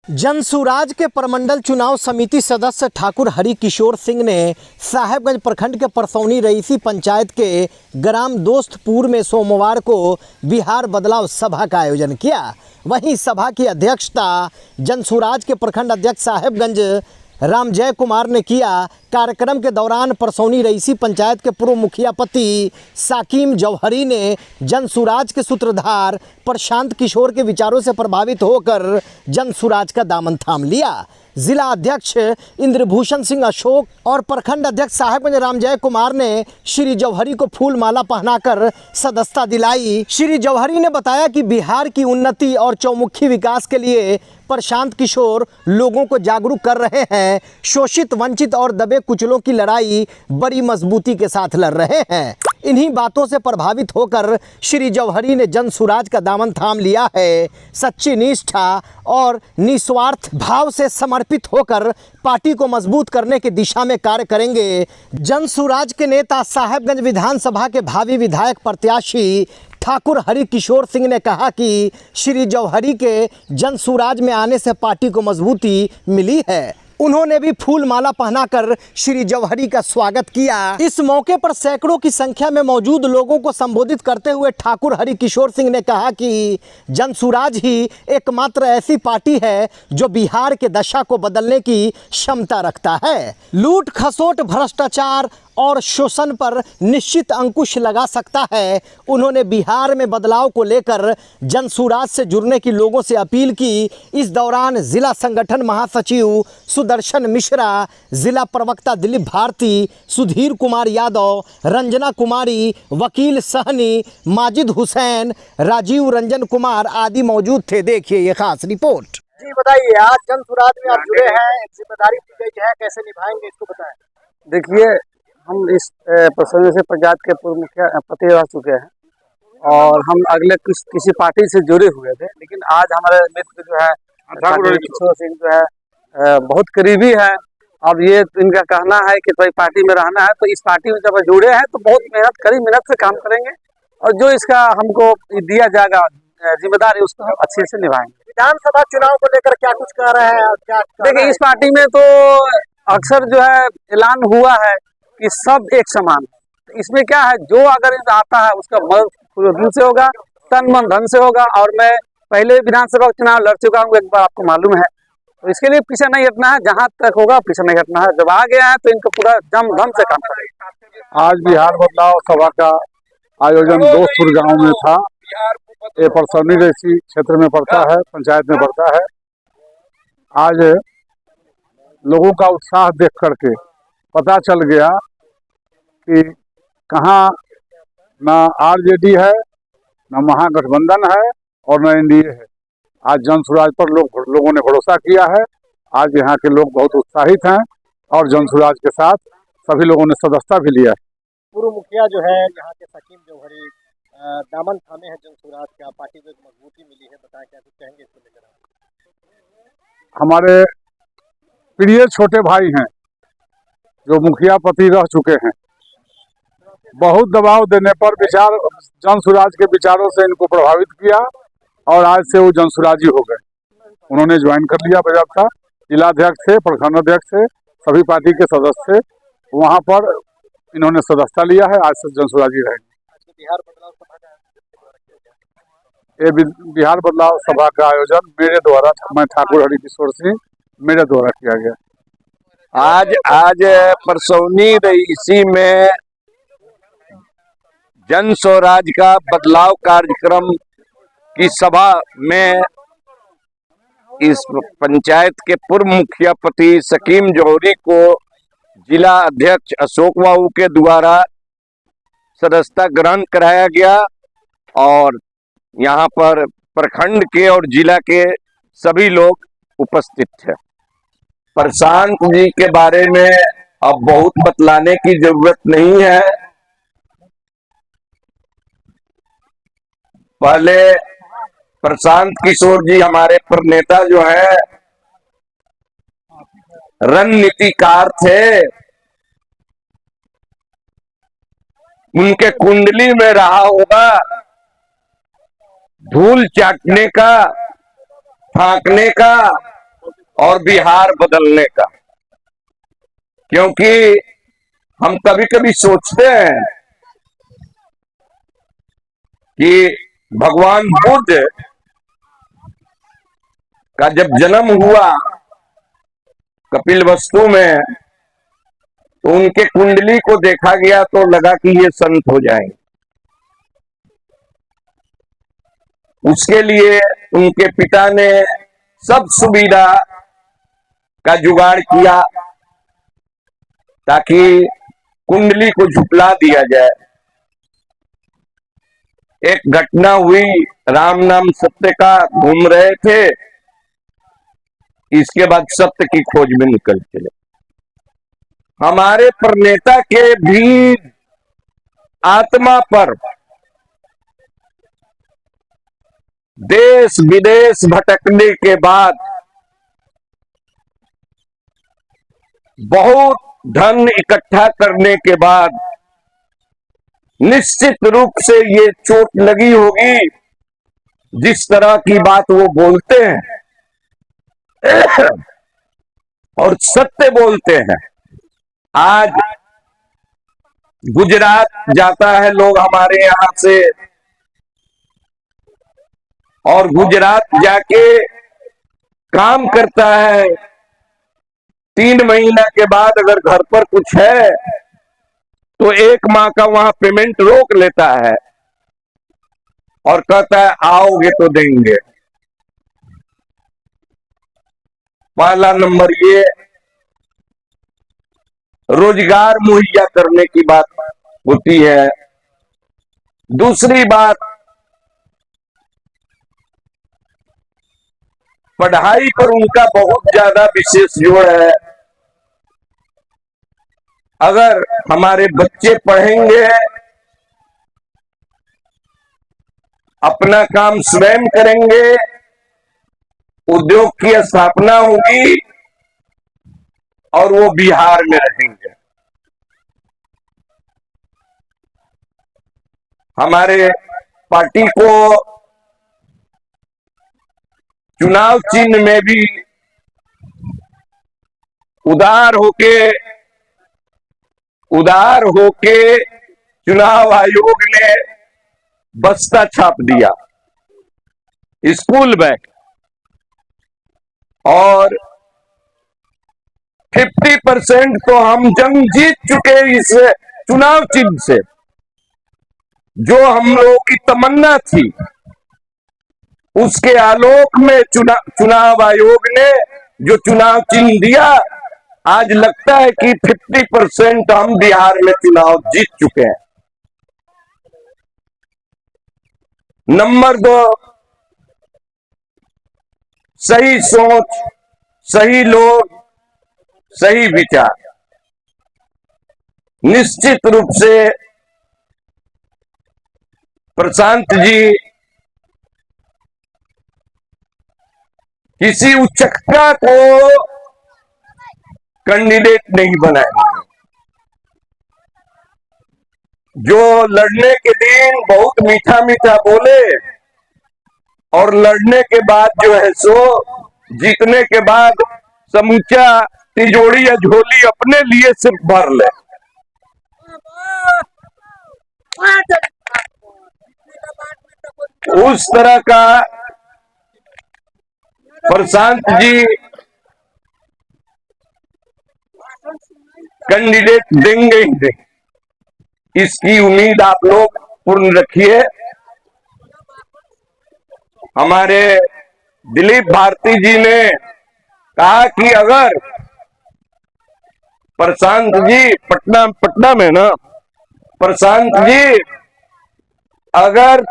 जनसुराज के प्रमंडल चुनाव समिति सदस्य ठाकुर हरि किशोर सिंह ने साहेबगंज प्रखंड के परसौनी रईसी पंचायत के ग्राम दोस्तपुर में सोमवार को बिहार बदलाव सभा का आयोजन किया। वहीं सभा की अध्यक्षता जनसुराज के प्रखंड अध्यक्ष साहेबगंज रामजय कुमार ने किया। कार्यक्रम के दौरान परसौनी रईसी पंचायत के पूर्व मुखिया पति साकीम जौहरी ने जनसुराज के सूत्रधार प्रशांत किशोर के विचारों से प्रभावित होकर जनसुराज का दामन थाम लिया। जिला अध्यक्ष इंद्रभूषण सिंह अशोक और प्रखंड अध्यक्ष साहेबगंज रामजय कुमार ने श्री जौहरी को फूल माला पहनाकर सदस्यता दिलाई। श्री जौहरी ने बताया कि बिहार की उन्नति और चौमुखी विकास के लिए प्रशांत किशोर लोगों को जागरूक कर रहे हैं। शोषित, वंचित और दबे कुचलों की लड़ाई बड़ी मजबूती के साथ लड़ रहे हैं। इन्हीं बातों से प्रभावित होकर श्री जौहरी ने जनसुराज का दामन थाम लिया है। सच्ची निष्ठा और निस्वार्थ भाव से समर्पित होकर पार्टी को मजबूत करने की दिशा में कार्य करेंगे। जनसुराज के नेता साहेबगंज विधानसभा के भावी विधायक प्रत्याशी ठाकुर हरि किशोर सिंह ने कहा कि श्री जौहरी के जनसुराज में आने से पार्टी को मजबूती मिली है। उन्होंने भी फूल माला पहनाकर श्री जौहरी का स्वागत किया। इस मौके पर सैकड़ों की संख्या में मौजूद लोगों को संबोधित करते हुए ठाकुर हरि किशोर सिंह ने कहा कि जनसुराज ही एकमात्र ऐसी पार्टी है जो बिहार के दशा को बदलने की क्षमता रखता है। लूट खसोट, भ्रष्टाचार और शोषण पर निश्चित अंकुश लगा सकता है। उन्होंने बिहार में बदलाव को लेकर जनसुराज से जुड़ने की लोगों से अपील की। इस दौरान जिला संगठन महासचिव सुदर्शन मिश्रा, जिला प्रवक्ता दिलीप भारती, सुधीर कुमार यादव, रंजना कुमारी, वकील सहनी, माजिद हुसैन, राजीव रंजन कुमार आदि मौजूद थे। देखिए ये खास रिपोर्ट। जी बताइए, आज जनसुराज में आप जुड़े हैं, जिम्मेदारी दी गई है, कैसे निभाएंगे इसको बताएं। देखिए, हम इस परसौनी से पंचायत के पूर्व मुखिया पति रह चुके हैं और हम अगले किसी पार्टी से जुड़े हुए थे, लेकिन आज हमारे मित्र जो है ठाकुर किशोर सिंह जो है बहुत करीबी है और ये इनका कहना है कि भाई पार्टी में रहना है, तो इस पार्टी में जब जुड़े हैं तो बहुत मेहनत से काम करेंगे और जो इसका हमको दिया जाएगा जिम्मेदारी उसको हम अच्छे से निभाएंगे। विधानसभा चुनाव को लेकर क्या कुछ कह रहे हैं? क्या देखिए, इस पार्टी में तो अक्सर जो है ऐलान हुआ है कि सब एक समान है। इसमें क्या है, जो अगर आता है उसका मन से होगा, तन मन धन से होगा। और मैं पहले विधानसभा चुनाव लड़ चुका हूँ, एक बार आपको मालूम है, तो इसके लिए पीछे नहीं हटना है। जहाँ तक होगा पीछे नहीं हटना है। जब आ गया है तो इनको पूरा दम से काम करेगा। आज बिहार बदलाव सभा का आयोजन दोस्तपुर गांव में था। ये परसौनी रईसी क्षेत्र में पड़ता है, पंचायत में पड़ता है। आज लोगों का उत्साह देख करके पता चल गया कि कहाँ न आरजेडी है, न महागठबंधन है और न एनडीए है। आज जनसुराज पर लोगों ने भरोसा किया है। आज यहाँ के लोग बहुत उत्साहित हैं और जनसुराज के साथ सभी लोगों ने सदस्यता भी लिया है। पूर्व मुखिया जो है यहाँ के साकीम जौहरी दामन थामे हैं जनसुराज का, पार्टी को एक मजबूती मिली है, बताएं क्या कुछ कहेंगे इसको लेकर? हमारे प्रिय छोटे भाई हैं जो मुखिया पति रह चुके हैं। बहुत दबाव देने पर जनसुराज के विचारों से इनको प्रभावित किया और आज से वो जनसुराजी हो गए। उन्होंने ज्वाइन कर लिया बजाबता। जिलाध्यक्ष थे, प्रखंड अध्यक्ष थे, सभी पार्टी के सदस्य थे, वहाँ पर इन्होंने सदस्यता लिया है। आज से जनसुराजी रहेंगे। बिहार बदलाव सभा का ये बिहार बदलाव सभा का आयोजन मेरे द्वारा, मैं ठाकुर हरि किशोर सिंह, मेरे द्वारा किया गया। आज परसौनी रईसी में जनसुराज का बदलाव कार्यक्रम की सभा में इस पंचायत के पूर्व मुखिया पति साकीम जौहरी को जिला अध्यक्ष अशोक बाबू के द्वारा सदस्यता ग्रहण कराया गया और यहाँ पर प्रखंड के और जिला के सभी लोग उपस्थित थे। प्रशांत जी के बारे में अब बहुत बतलाने की जरूरत नहीं है। पहले प्रशांत किशोर जी हमारे प्रणेता जो है, रणनीतिकार थे। उनके कुंडली में रहा होगा धूल चाटने का, फांकने का, और बिहार बदलने का। क्योंकि हम कभी कभी सोचते हैं कि भगवान बुद्ध का जब जन्म हुआ कपिलवस्तु में, तो उनके कुंडली को देखा गया तो लगा कि ये संत हो जाएंगे। उसके लिए उनके पिता ने सब सुविधा का जुगाड़ किया ताकि कुंडली को झुटला दिया जाए। एक घटना हुई, राम नाम सत्य का घूम रहे थे, इसके बाद सत्य की खोज में निकल चले। हमारे प्रणेता के भी आत्मा पर देश विदेश भटकने के बाद बहुत धन इकट्ठा करने के बाद निश्चित रूप से ये चोट लगी होगी, जिस तरह की बात वो बोलते हैं और सत्य बोलते हैं। आज गुजरात जाता है लोग हमारे यहां से, और गुजरात जाके काम करता है, 3 महीना के बाद अगर घर पर कुछ है तो 1 माह का वहां पेमेंट रोक लेता है और कहता है आओगे तो देंगे। पहला नंबर ये रोजगार मुहैया करने की बात होती है। दूसरी बात, पढ़ाई पर उनका बहुत ज्यादा विशेष जोर है। अगर हमारे बच्चे पढ़ेंगे, अपना काम स्वयं करेंगे, उद्योग की स्थापना होगी और वो बिहार में रहेंगे। हमारे पार्टी को चुनाव चिन्ह में भी उदार होके चुनाव आयोग ने बस्ता छाप दिया, स्कूल बैग, और 50% तो हम जंग जीत चुके इस चुनाव चिन्ह से। जो हम लोगों की तमन्ना थी, उसके आलोक में चुनाव आयोग ने जो चुनाव चिन्ह दिया, आज लगता है कि 50% हम बिहार में चुनाव जीत चुके हैं। नंबर 2, सही सोच, सही लोग, सही विचार। निश्चित रूप से प्रशांत जी किसी उचक्का को कैंडिडेट नहीं बनाएंगे। जो लड़ने के दिन बहुत मीठा मीठा बोले और लड़ने के बाद जो है सो जीतने के बाद समूचा तिजोरी या झोली अपने लिए सिर्फ भर ले, उस तरह का प्रशांत जी कैंडिडेट देंगे ही देंगे। इसकी उम्मीद आप लोग पूर्ण रखिए। हमारे दिलीप भारती जी ने कहा कि अगर प्रशांत जी पटना में ना, प्रशांत जी अगर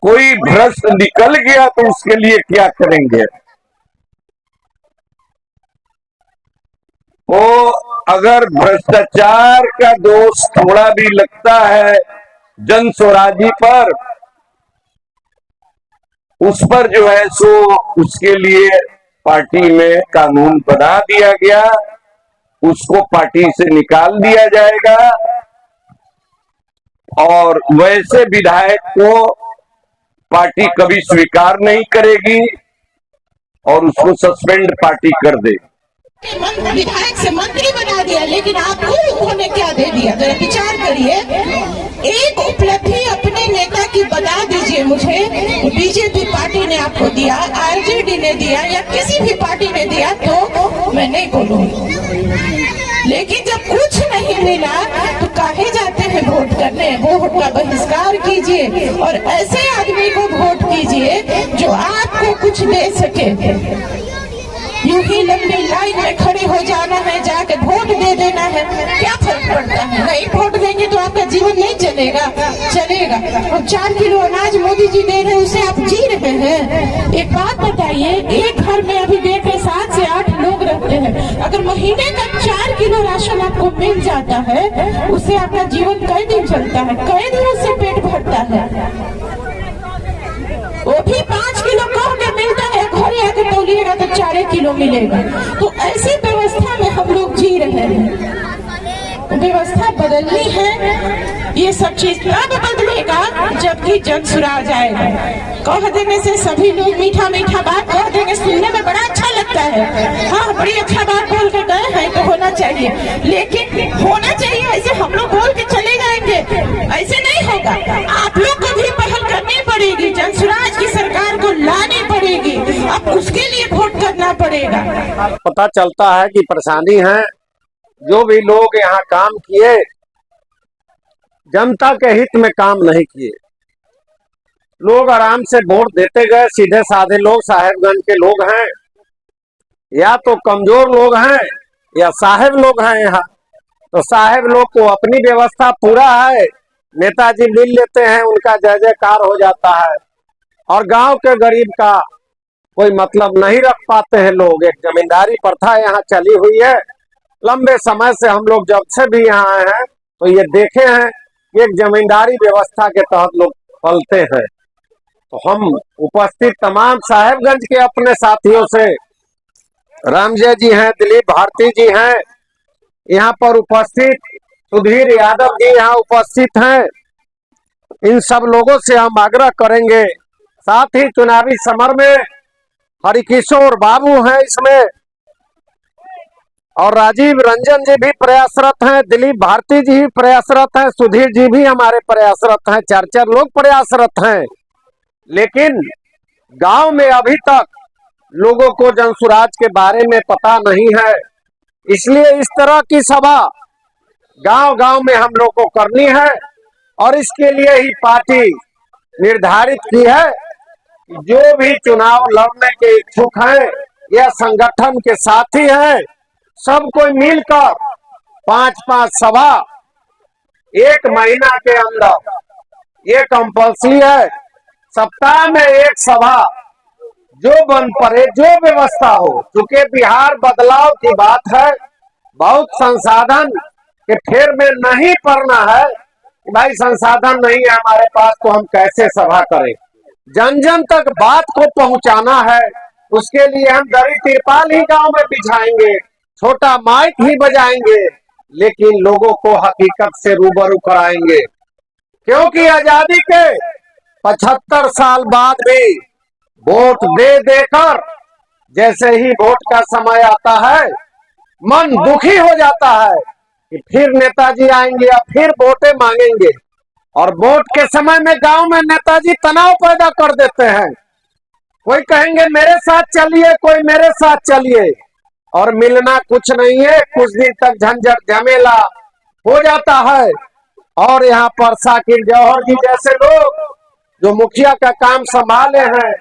कोई भ्रष्ट निकल गया तो उसके लिए क्या करेंगे। वो अगर भ्रष्टाचार का दोष थोड़ा भी लगता है जन स्वराजी पर, उस पर जो है सो उसके लिए पार्टी में कानून बना दिया गया, उसको पार्टी से निकाल दिया जाएगा और वैसे विधायक को पार्टी कभी स्वीकार नहीं करेगी। और उसको सस्पेंड पार्टी कर दे। विधायक से मंत्री बना दिया, लेकिन आपको उन्होंने क्या दे दिया? जरा विचार करिए। एक उपलब्धि अपने नेता की बता दीजिए मुझे। बीजेपी पार्टी ने आपको दिया, आरजेडी ने दिया, या किसी भी पार्टी ने दिया तो मैं नहीं बोलूंगी। लेकिन जब कुछ नहीं मिला तो काहे जाते हैं वोट करने? वोट का बहिष्कार कीजिए और ऐसे आदमी को वोट कीजिए जो आपको कुछ दे सके। यूं ही लंबी लाइन में खड़े हो जाना है, जाके वोट दे देना है, क्या फर्क पड़ता है? नहीं वोट देंगे तो आपका जीवन नहीं चलेगा। और 4 किलो अनाज मोदी जी दे रहे हैं, उससे आप जी रहे हैं? एक बात बताइए, एक घर में अभी देखिए 7 से 8 लोग रहते हैं। अगर महीने का 4 किलो राशन आपको मिल जाता है, उससे आपका जीवन कई दिन चलता है, कई दिनों से पेट भरता है। वो भी 5 किलो कह के मिलता है, घर आके तौलिएगा तो 4 किलो मिलेगा। तो ऐसी व्यवस्था में हम लोग जी रहे हैं। व्यवस्था बदलनी है। ये सब चीज तब बदलेगा जबकि जन सुरा जाएगा। कह देने से सभी लोग मीठा मीठा बात कह देंगे, सुनने में बड़ा अच्छा लगता है। हाँ, बड़ी अच्छा बात बोल के गए हैं तो होना चाहिए, लेकिन होना चाहिए ऐसे हम लोग बोल के चले जाएंगे, ऐसे नहीं होगा। आप लोग को भी पहल करनी पड़ेगी, जनसुराज की सरकार को लानी पड़ेगी। अब उसके लिए वोट करना पड़ेगा। पता चलता है कि परेशानी है। जो भी लोग यहाँ काम किए, जनता के हित में काम नहीं किए। लोग आराम से वोट देते गए, सीधे साधे लोग, साहेबगंज के लोग हैं, या तो कमजोर लोग हैं या साहेब लोग हैं। यहाँ तो साहेब लोग को अपनी व्यवस्था पूरा है, नेताजी मिल लेते हैं, उनका जय जयकार हो जाता है, और गांव के गरीब का कोई मतलब नहीं रख पाते हैं लोग। एक जमींदारी प्रथा यहाँ चली हुई है लंबे समय से। हम लोग जब से भी यहाँ आए हैं तो ये देखे हैं कि एक जमींदारी व्यवस्था के तहत लोग पलते हैं। तो हम उपस्थित तमाम साहेबगंज के अपने साथियों से, रामजय जी हैं, दिलीप भारती जी हैं यहाँ पर उपस्थित, सुधीर यादव जी यहाँ उपस्थित हैं, इन सब लोगों से हम आग्रह करेंगे। साथ ही चुनावी समर में हरिकिशोर बाबू हैं इसमें, और राजीव रंजन जी भी प्रयासरत हैं, दिलीप भारती जी भी प्रयासरत हैं, सुधीर जी भी हमारे प्रयासरत हैं, 4 लोग प्रयासरत हैं। लेकिन गांव में अभी तक लोगों को जनसुराज के बारे में पता नहीं है। इसलिए इस तरह की सभा गांव गांव में हम लोग को करनी है, और इसके लिए ही पार्टी निर्धारित की है कि जो भी चुनाव लड़ने के इच्छुक हैं या संगठन के साथी हैं, सब कोई मिलकर 5-5 सभा 1 महीना के अंदर, ये कंपल्सरी है। सप्ताह में 1 सभा, जो बन पड़े, जो व्यवस्था हो। क्योंकि बिहार बदलाव की बात है, बहुत संसाधन के फेर में नहीं पड़ना है कि भाई संसाधन नहीं है हमारे पास तो हम कैसे सभा करें। जन जन तक बात को पहुंचाना है, उसके लिए हम दरी तिरपाल ही गांव में बिछाएंगे, छोटा माइक ही बजाएंगे, लेकिन लोगों को हकीकत से रूबरू कराएंगे। क्योंकि आजादी के 75 साल बाद भी वोट दे देकर जैसे ही वोट का समय आता है, मन दुखी हो जाता है कि फिर नेताजी आएंगे या फिर वोटें मांगेंगे। और वोट के समय में गांव में नेताजी तनाव पैदा कर देते हैं। कोई कहेंगे मेरे साथ चलिए, कोई मेरे साथ चलिए, और मिलना कुछ नहीं है। कुछ दिन तक झंझट झमेला हो जाता है। और यहाँ पर साकिर जौहर जी जैसे लोग जो मुखिया का काम संभाले हैं,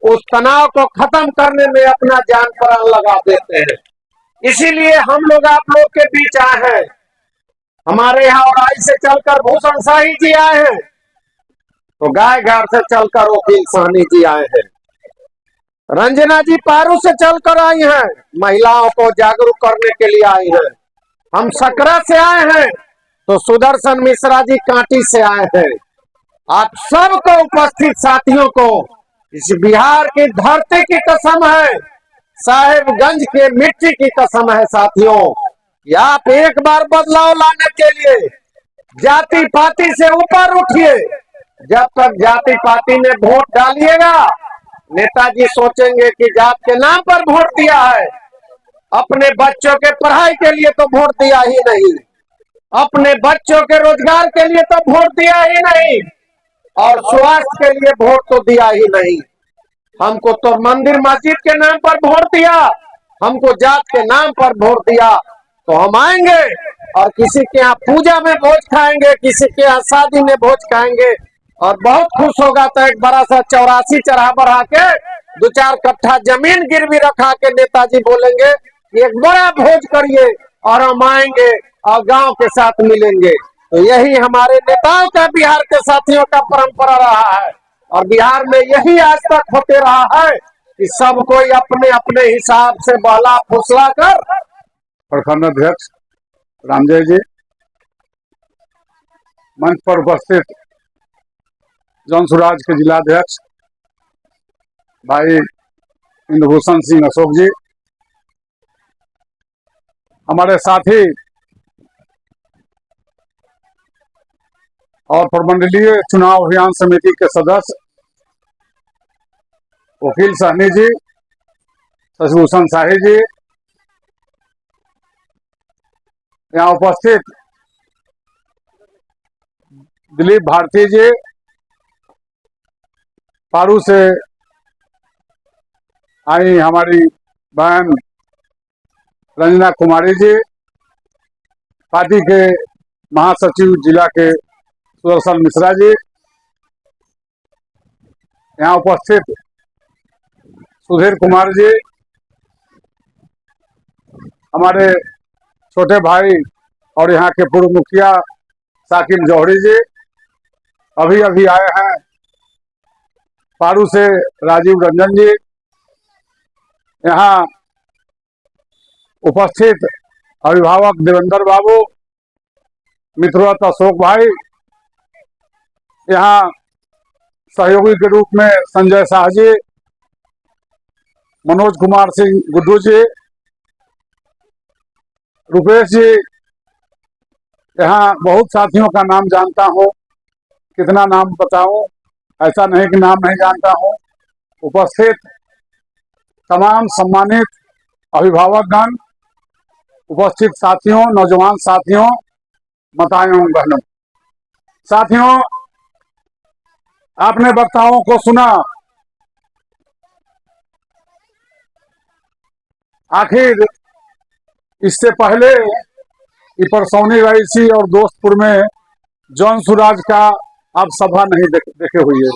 उस तनाव को खत्म करने में अपना जान प्राण लगा देते हैं। इसीलिए हम लोग आप लोग के बीच आए हैं। हमारे यहाँ औराई से चलकर भूषण शाही जी आए हैं, तो गाय घर से चलकर वकील सहनी जी आए हैं, रंजना जी पारू से चलकर आई हैं, महिलाओं को जागरूक करने के लिए आई हैं। हम सकरा से आए हैं तो सुदर्शन मिश्रा जी कांटी से आए हैं। आप सबको उपस्थित साथियों को इस बिहार की धरती की कसम है, साहेबगंज के मिट्टी की कसम है साथियों, कि आप एक बार बदलाव लाने के लिए जाति पाति से ऊपर उठिए। जब तक जाति पाति में वोट डालिएगा नेताजी सोचेंगे कि जात के नाम पर वोट दिया है, अपने बच्चों के पढ़ाई के लिए तो वोट दिया ही नहीं, अपने बच्चों के रोजगार के लिए तो वोट दिया ही नहीं, और स्वास्थ्य के लिए वोट तो दिया ही नहीं। हमको तो मंदिर मस्जिद के नाम पर वोट दिया, हमको जात के नाम पर वोट दिया। तो हम आएंगे और किसी के यहाँ पूजा में भोज खाएंगे, किसी के यहाँ शादी में भोज खाएंगे, और बहुत खुश होगा। तो एक बड़ा सा 84 चढ़ा बढ़ा के 2-4 कट्ठा जमीन गिरवी रखा के नेताजी बोलेंगे कि एक बड़ा भोज करिए, और हम आएंगे और गांव के साथ मिलेंगे। तो यही हमारे नेताओं का, बिहार के साथियों का परंपरा रहा है, और बिहार में यही आज तक होते रहा है कि सब कोई अपने अपने हिसाब से बहला फुसला कर। प्रखंड अध्यक्ष रामजय जी, मंच पर उपस्थित जौनसुराज के जिलाध्यक्ष भाई इंद्रभूषण सिंह अशोक जी, हमारे साथी और प्रमंडलीय चुनाव अभियान समिति के सदस्य वकील सहनी जी, शशिभूषण शाही जी, यहाँ उपस्थित दिलीप भारती जी, पारू से आई हमारी बहन रंजना कुमारी जी, पार्टी के महासचिव जिला के सुदर्शन मिश्रा जी, यहाँ उपस्थित सुधीर कुमार जी, हमारे छोटे भाई और यहाँ के पूर्व मुखिया साकिब जौहरी जी, अभी अभी आए हैं पारू से राजीव रंजन जी, यहाँ उपस्थित अभिभावक देवेंद्र बाबू, मित्रवत अशोक भाई, यहाँ सहयोगी के रूप में संजय शाह जी, मनोज कुमार सिंह गुड्डू जी, रुपेश जी, यहाँ बहुत साथियों का नाम जानता हूँ, कितना नाम बताऊं, ऐसा नहीं कि नाम नहीं जानता हूँ। उपस्थित तमाम सम्मानित अभिभावकगण, उपस्थित साथियों, नौजवान साथियों, माताओं बहनों, साथियों, आपने वक्ताओं को सुना। आखिर इससे पहले परसौनी रईसी और दोस्तपुर में जौनसुराज का आप सभा नहीं देखे हुई है।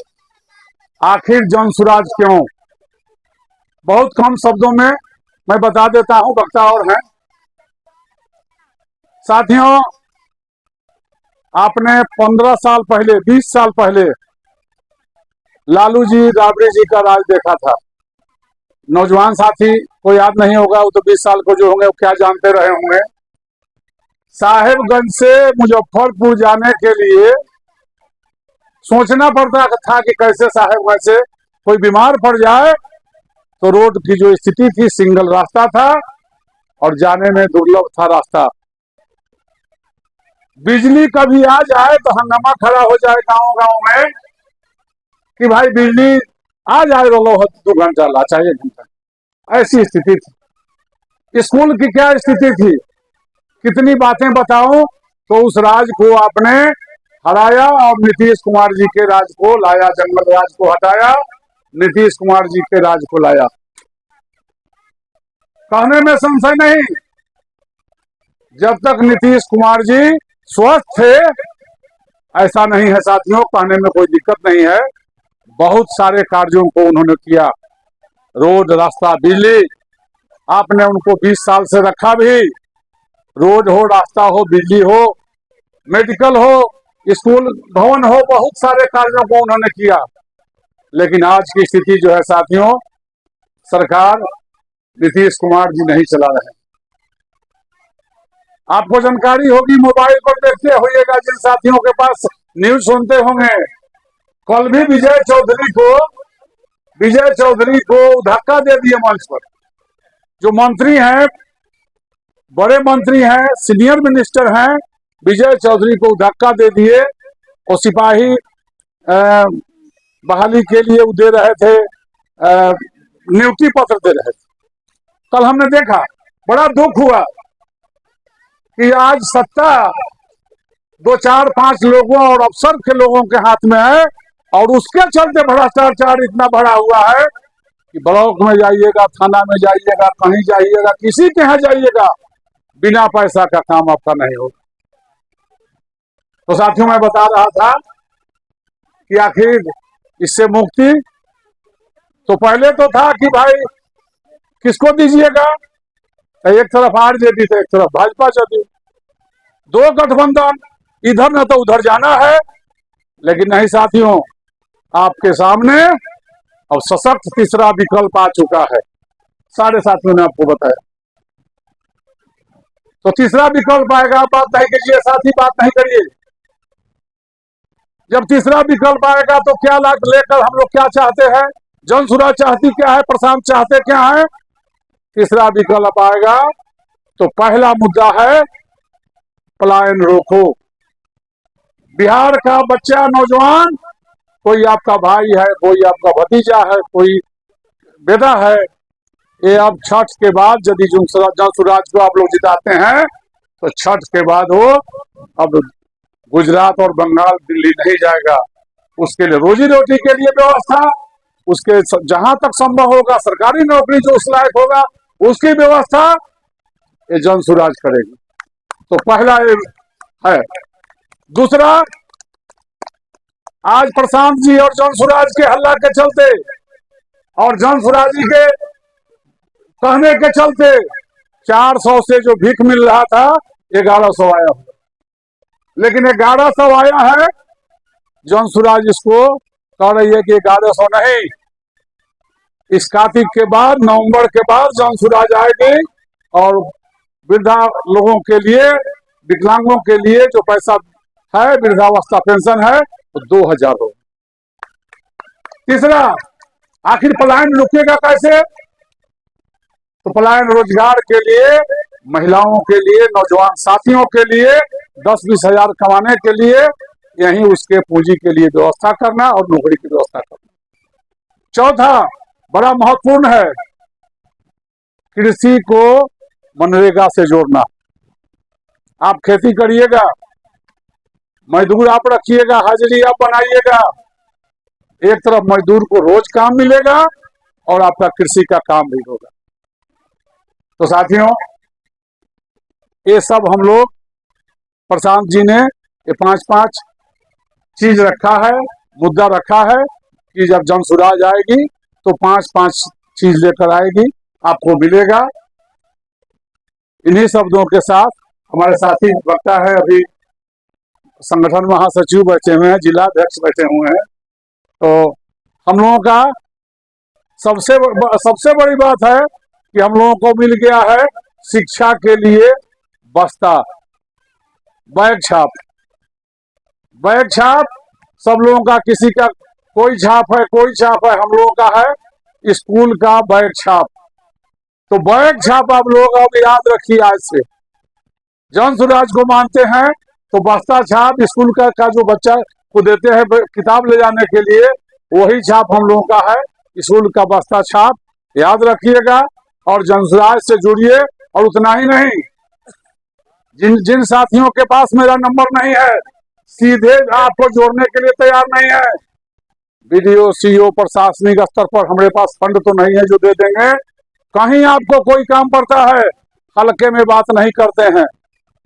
आखिर जौनसुराज क्यों? बहुत कम शब्दों में मैं बता देता हूं, वक्ता और हैं। साथियों, आपने 15 साल पहले, 20 साल पहले लालू जी, राबड़ी जी का राज देखा था। नौजवान साथी को याद नहीं होगा, वो तो 20 साल को जो होंगे वो क्या जानते रहे होंगे। साहेबगंज से मुजफ्फरपुर जाने के लिए सोचना पड़ता था कि कैसे साहेबगंज से कोई बीमार पड़ जाए तो रोड की जो स्थिति थी, सिंगल रास्ता था और जाने में दुर्लभ था रास्ता। बिजली कभी आ जाए तो हंगामा खड़ा हो जाए गांव गांव में कि भाई बिजली आ जाए, रोलो 2 घंटा ला, चाहिए 1 घंटा। ऐसी स्थिति थी। स्कूल की क्या स्थिति थी, कितनी बातें बताऊं। तो उस राज को आपने हराया और नीतीश कुमार जी के राज को लाया, जंगल राज को हटाया, नीतीश कुमार जी के राज को लाया। कहने में संशय नहीं, जब तक नीतीश कुमार जी स्वस्थ थे, ऐसा नहीं है साथियों, कहने में कोई दिक्कत नहीं है। बहुत सारे कार्यों को उन्होंने किया, रोड, रास्ता, बिजली, आपने उनको 20 साल से रखा भी। रोड हो, रास्ता हो, बिजली हो, मेडिकल हो, स्कूल भवन हो, बहुत सारे कार्यों को उन्होंने किया। लेकिन आज की स्थिति जो है साथियों, सरकार नीतीश कुमार जी नहीं चला रहे। आपको जानकारी होगी, मोबाइल पर देखते होइएगा, जिन साथियों के पास न्यूज सुनते होंगे, कल भी विजय चौधरी को धक्का दे दिए मंच पर। जो मंत्री हैं, बड़े मंत्री हैं, सीनियर मिनिस्टर हैं, विजय चौधरी को धक्का दे दिए। और सिपाही बहाली के लिए वो दे रहे थे, नियुक्ति पत्र दे रहे थे। कल हमने देखा, बड़ा दुख हुआ कि आज सत्ता 2, 4, 5 लोगों और अफसर के लोगों के हाथ में है, और उसके चलते भ्रष्टाचार इतना बढ़ा हुआ है कि ब्लॉक में जाइएगा, थाना में जाइएगा, कहीं जाइएगा, किसी के यहाँ जाइएगा, बिना पैसा का काम आपका नहीं होगा। तो साथियों, मैं बता रहा था कि आखिर इससे मुक्ति तो पहले तो था कि भाई किसको दीजिएगा, एक तरफ आरजेडी तो एक तरफ भाजपा चली, 2 गठबंधन, इधर न तो उधर जाना है। लेकिन नहीं साथियों, आपके सामने अब सशक्त तीसरा विकल्प आ चुका है। सारे साथियों ने आपको बताया। तो तीसरा विकल्प आएगा, बात नहीं कीजिए साथी, बात नहीं करिए। जब तीसरा विकल्प आएगा तो क्या लाभ लेकर हम लोग क्या चाहते हैं, जनसुराज चाहती क्या है, प्रशांत चाहते क्या है। तीसरा विकल्प आएगा तो पहला मुद्दा है पलायन रोको। बिहार का बच्चा, नौजवान, कोई आपका भाई है, कोई आपका भतीजा है, कोई बेटा है, ये अब छठ के बाद यदि जनसुराज को आप लोग जिताते हैं तो छठ के बाद वो अब गुजरात और बंगाल, दिल्ली नहीं जाएगा। उसके लिए रोजी रोटी के लिए व्यवस्था, उसके जहां तक संभव होगा सरकारी नौकरी जो उस लायक होगा उसकी व्यवस्था ये जनसुराज करेगी। तो पहला ये है। दूसरा, आज प्रशांत जी और जनसुराज के हल्ला के चलते और जनसुराज जी के कहने के चलते 400 से जो भीख मिल रहा था 1100 आया हुआ। लेकिन 1100 आया है, जनसुराज इसको कह रही है कि 1100 नहीं, इस कार्तिक के बाद, नवंबर के बाद जनसुराज आएगी और वृद्धा लोगों के लिए, विकलांगों के लिए जो पैसा है, वृद्धावस्था पेंशन है, तो 2000 हो। तीसरा, आखिर पलायन रुकेगा कैसे? तो पलायन रोजगार के लिए, महिलाओं के लिए, नौजवान साथियों के लिए 10-20 हजार कमाने के लिए यहीं उसके पूंजी के लिए व्यवस्था करना और नौकरी की व्यवस्था करना। चौथा, बड़ा महत्वपूर्ण है, कृषि को मनरेगा से जोड़ना। आप खेती करिएगा, मजदूर आप रखिएगा, हाजिरी आप बनाइएगा, एक तरफ मजदूर को रोज काम मिलेगा और आपका कृषि का काम भी होगा। तो साथियों, ये सब हम लोग, प्रशांत जी ने ये 5-5 चीज रखा है, मुद्दा रखा है कि जब जनसुराज आएगी तो 5-5 चीज लेकर आएगी, आपको मिलेगा। इन्हीं शब्दों के साथ हमारे साथी वक्ता है, अभी संगठन महासचिव बैठे हुए हैं, जिला अध्यक्ष बैठे हुए हैं। तो हम लोगों का सबसे बड़ी बात है कि हम लोगों को मिल गया है शिक्षा के लिए बस्ता, बैग छाप। बैग छाप सब लोगों का, किसी का कोई छाप है, कोई छाप है, हम लोगों का है स्कूल का बैग छाप। तो बैग छाप आप लोग अब याद रखिए, आज से जनसुराज को मानते हैं तो बस्ता छाप स्कूल का जो बच्चा को देते हैं किताब ले जाने के लिए, वही छाप हम लोगों का है, स्कूल का बस्ता छाप, याद रखिएगा। और जनसुराज से जुड़िए। और उतना ही नहीं, जिन साथियों के पास मेरा नंबर नहीं है, सीधे आपको जोड़ने के लिए तैयार नहीं है, बीडीओ, सीईओ, प्रशासनिक स्तर पर हमारे पास फंड तो नहीं है जो दे देंगे। कहीं आपको कोई काम पड़ता है, हल्के में बात नहीं करते हैं।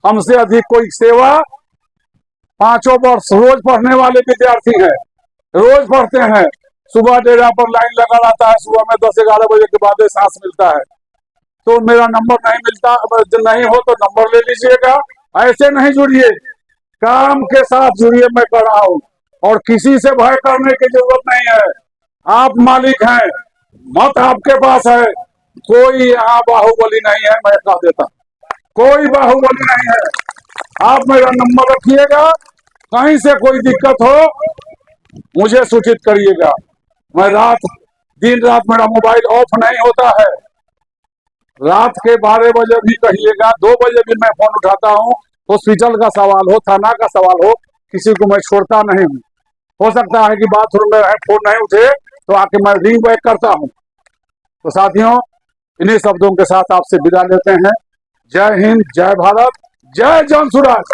हमसे अधिक कोई सेवा 5 वर्ष रोज पढ़ने वाले विद्यार्थी हैं, रोज पढ़ते हैं। सुबह डेरा पर लाइन लगा रहता है, सुबह में 10-11 बजे के बाद सांस मिलता है। तो मेरा नंबर नहीं मिलता, नहीं हो तो नंबर ले लीजिएगा। ऐसे नहीं जुड़िए, काम के साथ जुड़िए, मैं कर रहा हूँ। और किसी से भय करने की जरूरत नहीं है, आप मालिक हैं, मत आपके पास है। कोई यहाँ बाहुबली नहीं है, मैं कह देता, कोई बाहुबली नहीं है। आप मेरा नंबर रखिएगा, कहीं से कोई दिक्कत हो मुझे सूचित करिएगा। मैं दिन रात मेरा मोबाइल ऑफ नहीं होता है। रात के 12 बजे भी कहिएगा, 2 बजे भी मैं फोन उठाता हूँ। हॉस्पिटल का सवाल हो, थाना का सवाल हो, किसी को मैं छोड़ता नहीं हूँ। हो सकता है कि बाथरूम में फोन नहीं उठे तो आके मैं रिंग बैक करता हूँ। तो साथियों, इन्हीं शब्दों के साथ आपसे विदा लेते हैं। जय हिंद, जय भारत, जय जन सुराज।